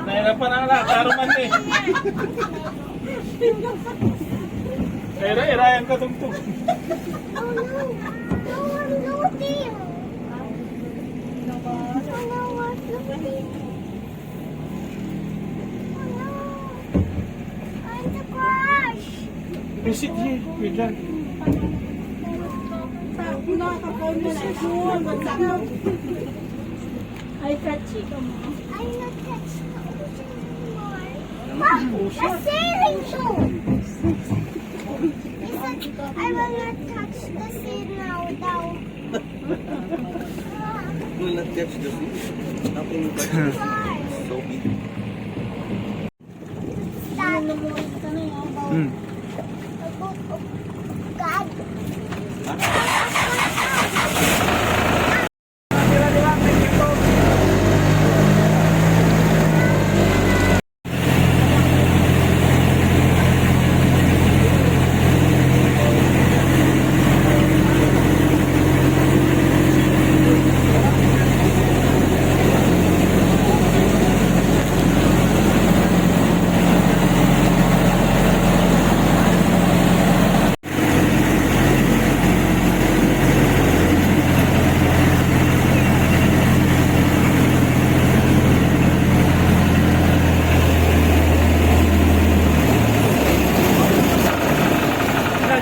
Nahirapan na lang, taruman eh. Ira-irayan ka tungtong. Oh no! No one looking! No one looking! Oh no! I'm the crush! Visit here, we're done. Ay, kachi ka mo. I'm not touching the ocean anymore. Look! A sailing ship! I will not touch the sea now, daw. Will not catch the fish. Nothing but Why? so big. Dad, Hmm. the boat of God.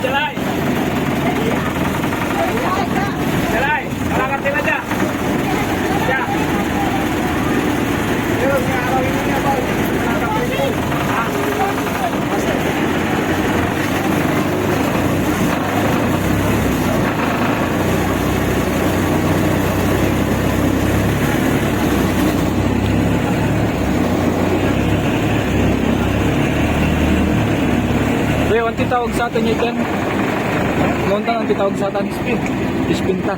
Jalay! Jalay! Kalakad sila dyan! Dyan! Yun, nga arawin niya ba? Kalakad sila. Kuya, ang titawag sa atin yun. Lontang ang titawag sa atin. Ispinta.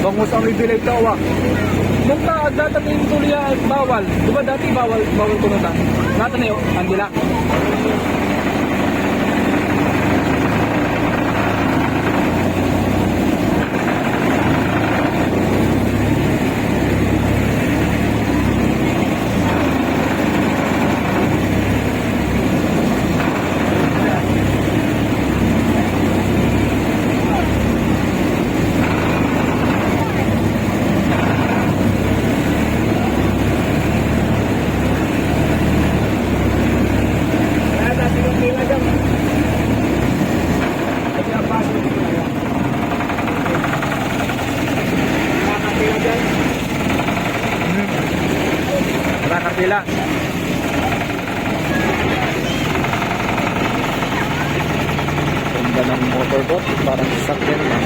Bangus ang ribilay tawa. Nung dati yung tuloy bawal. Diba dati bawal kunutan? Nata na yun, andila. Kartila. Ganda ng motorboat, parang sasakyan lang.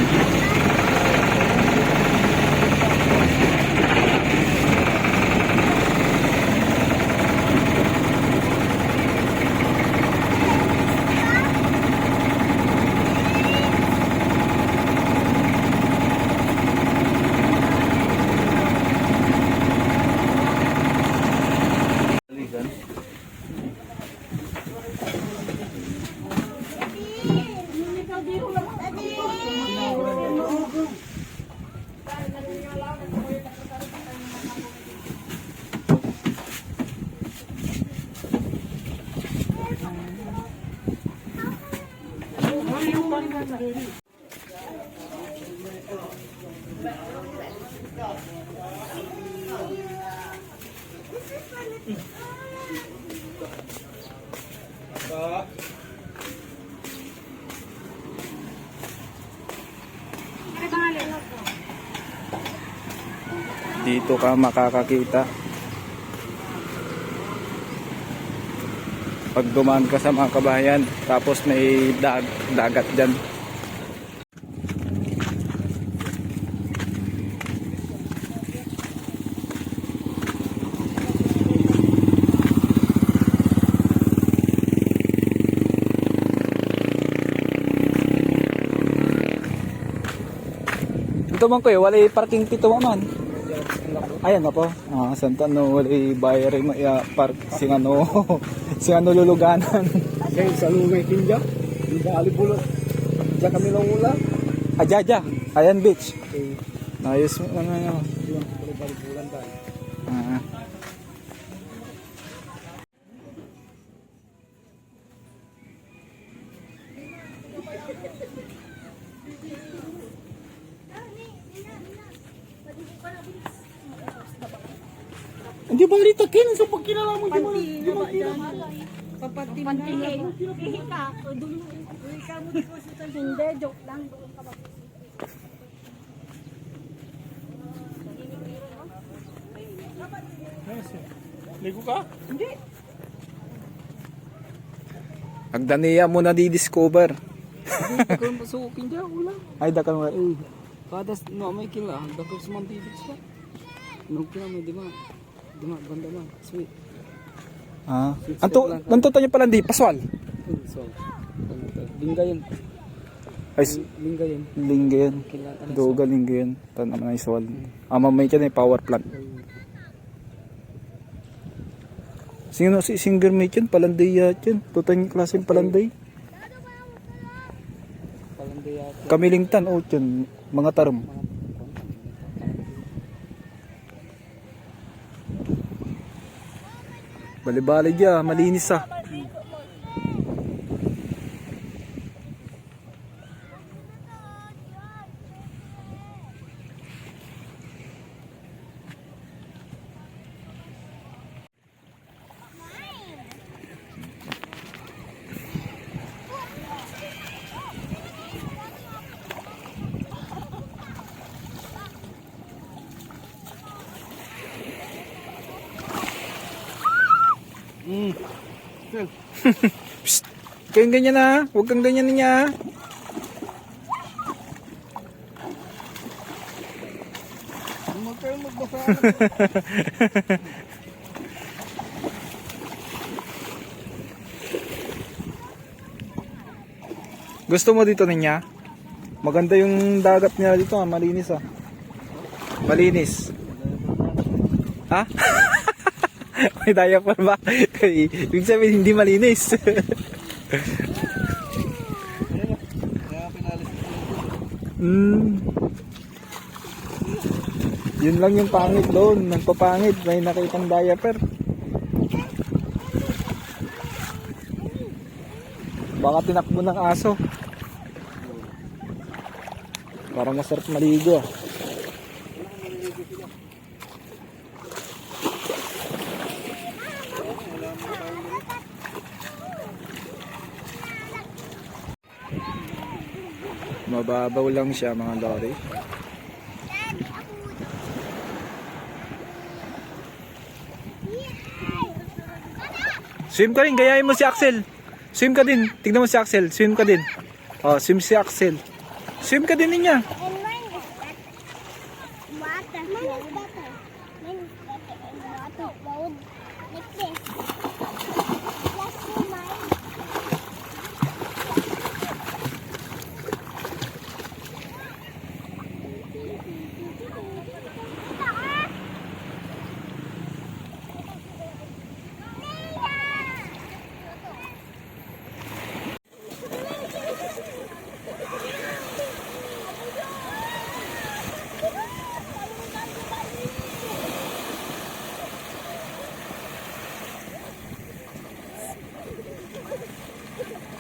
Dito ka makakakita pag dumaan ka sa mga kabahayan, tapos may dagat dyan. Dito man ko eh, wala parking dito man. Ayan na po. Santa no, wala bayarin mo park sing ano, sing ano luluganan. Kaya sa lumay kinja, di ba alipulot? Diyan kami lang ula. Ajaja, ayan beach. Ayos mo ano. Bulan tayo. Ah. Hindi ba rito kin sa pagkilala mo di mo Hindi, joke lang. Ligo ka? Agdaniya mo na di-discover. Kung masukin dyan, wala. Ay dakal mo. Kada no may kila, dagdag sa mga tibig siya. Nung kila mo, di ba? Ganda man, sweet. Anto niya pala di paswal. So, lingga yun. Ay, Lingga yun. lingga yan. Doga lingga yan. Tan naman ay swal. Mamay ka na power plant. Sino si singer mate yan? Palanday yan. Tutang klaseng palanday. Palanday yata. Kamilingtan o yan. Mga tarom. Bali-bali dyan. Malinis ah. Psst. Kayong ganyan na. Huwag kang ganyan niya. Huwag kayong magbasa. Gusto mo dito niya? Maganda yung dagat niya dito. Malinis ah. Malinis. Ha? May diaper ba? Ibig sabihin hindi malinis. Kaya pinalis ito. Yun lang yung pangit doon. Nagpapangit. May nakitang diaper. Baka tinakbo ng aso. Parang masarap maligo ah. Mababaw lang siya mga lori. Swim ka rin, gayahin mo si Axel. Swim ka din, tignan mo si Axel, swim ka din. Oh, swim si Axel. Swim ka din niya. And mine is better. Water. Mine is better. Mine is better. And water flowed like this. Let's do mine.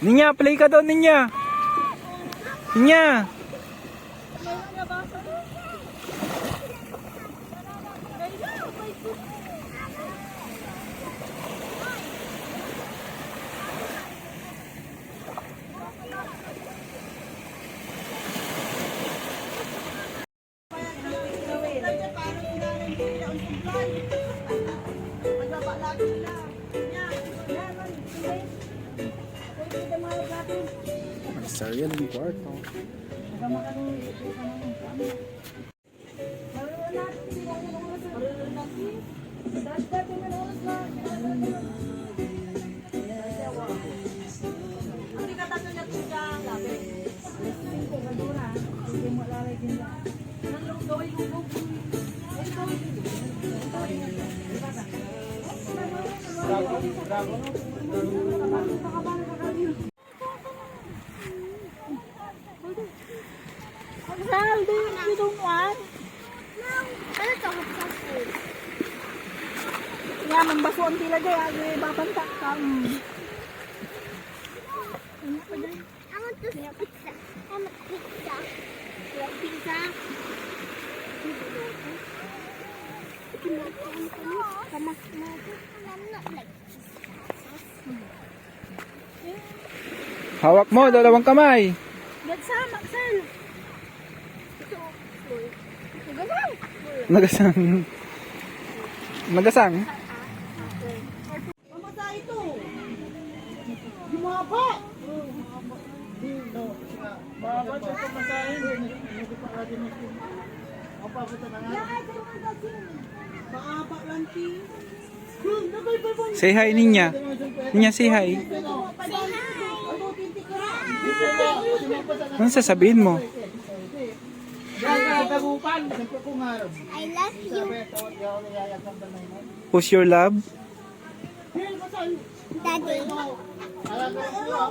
Ninya, play ka daw, Ninya. Ninya. Serial yung kwarto. Sal, you don't want? No. Ano to? Food. Nga, mambasuan sila dyan. Ay, babanta ka. I want this pizza. I want pizza. Pizza. I'm not like Hawak mo, dalawang kamay. Gatsa, maksan. Nagasang. Nagasang. Mamasa ito. Gumaba. Bakit siya pamasahin? Maaba lang ti. Say hi, Ninya. Ninya, say hi. Ano sasabihin mo? I love you. Who's your love? Daddy.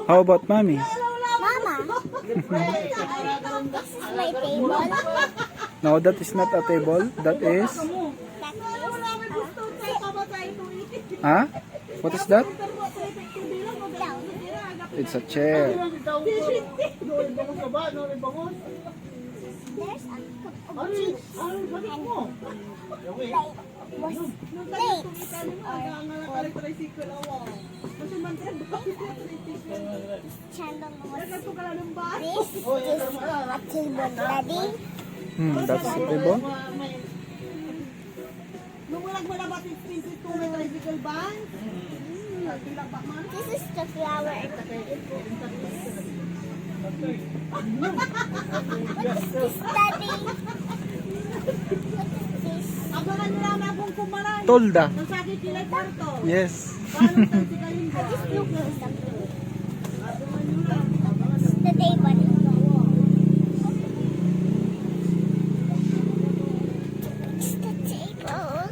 How about mommy? Mama. This is my table. No, that is not a table. That is... Huh? What is that? It's a chair. There's a cup of tea and plates This is a table, Daddy. That's a table. Numulag mo na ba expensive to may tricycle ban? This is the flower. What is this, Daddy? What is this? Abangan nyo naman kung kumalan. Tolda. Nang sakit kilay kwarto. Yes. Paano tayo si Kalinda? I just look at something. This is the table. It's the table.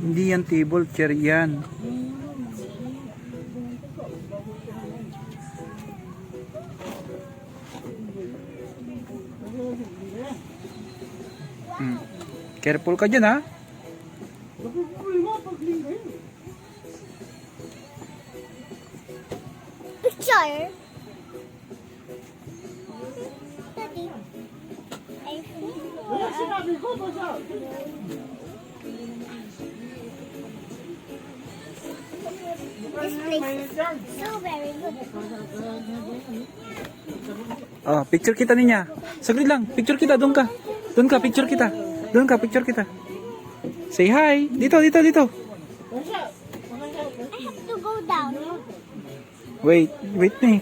Hindi yan table, chair yan. Careful ka dyan, ha? Picture. Daddy. I feel this place is so very good. Oh, picture kita niya. Saglit lang, picture kita, doon ka. Doon ka, picture kita. Doon ka, picture kita. Say hi. Dito, dito, dito. I have to go down. Wait, wait me.